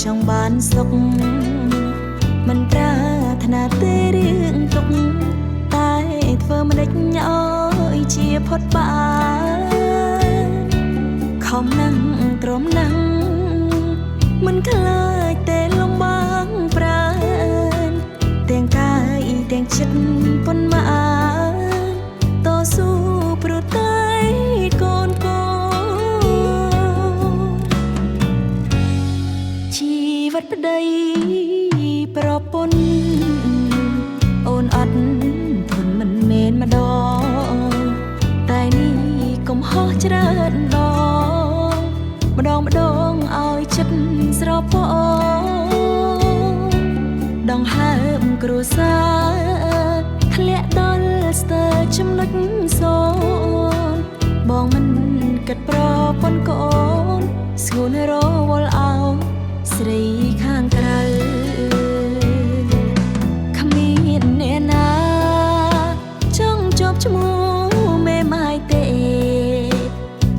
ចង់បានសុខមិនប្រាថ្នាទេរឿងទុកតែធ្វើមិនដេចអើយជាផុតបានខំណាំងទ្រាំណាំងមិនខ្លាចទេលំបាំងប្រានទាំងកាយទាំងចិត្តប៉ុន្មានតស៊ូព្រោះតែកូនកូនជីវិតប្តីប្រពន្ធអូនអត់ធន់មិនមែនម្ដងតែនេះកុំហោះច្រើនម្ដងឲ្យចិត្តស្រពងដងហើមគ្រួសារធ្លាក់ដល់ស្ទើរចំណុចសូន្យបងមិនគិតប្រពន្ធកូនស្ងួនរវល់អោស្រីខាងក្រៅគ្មានអ្នកណាចង់ជាប់ឈ្មោះមេម៉ាយទេ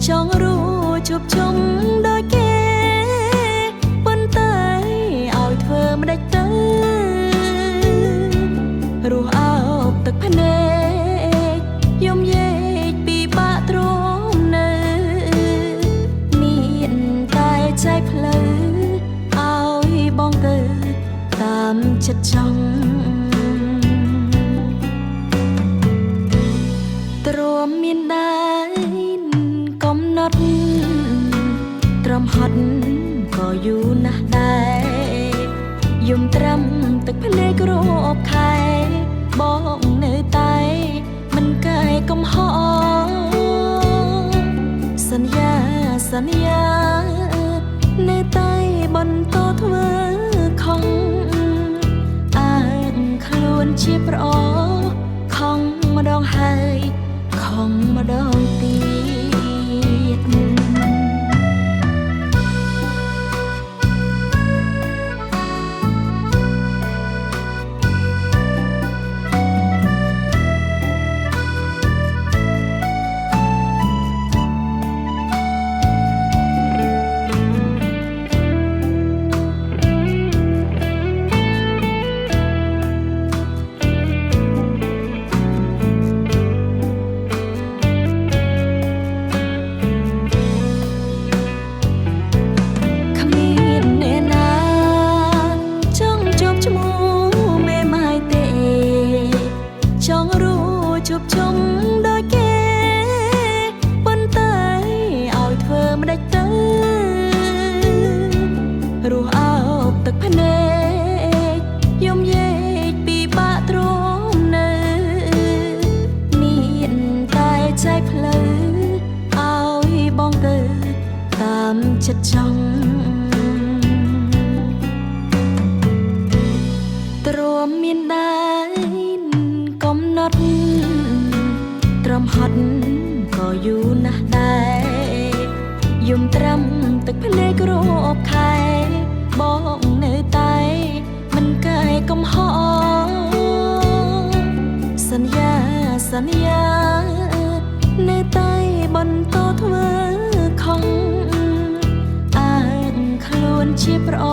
ចង់រួចជួបជុំដោយគេប៉ុន្តែឲ្យធ្វើមិនដេចទៅរស់អោបទឹកភ្នែកយំយេកពីបាក់ទ្រាំនៅមានតែใจផ្លូវឲ្យបងទៅតាមចិត្តចង់ទ្រាំមានដែរកំណត់ទ្រាំហត់ក៏យូរណាស់ដែរយំត្រាំទឹកភ្នែករាប់ខែបងនៅតែមិនកែកំហកសន្យានៅតែបន្តធ្វើខំអាងខ្លួនជាប្រអខំម្ដងហើយខំម្ដងទៀតជួបជុំដោយគេប៉ុន្តែឲ្យធ្វើមិនដេចទៅរស់អោបទឹកភ្នែកយំយេកពីបាក់ទ្រាំនៅមានតែใจផ្លូវឲ្យបងទៅតាមចិត្តចង់ទ្រាំមានដែរកំណត់ទ្រាំហត់ក៏យូរណាស់ដែរយំត្រាំទឹកភ្នែករាប់ខែបងនៅតែមិនកែកំហកសន្យានៅតែបន្តធ្វើខំអាងខ្លួនជាប្រអ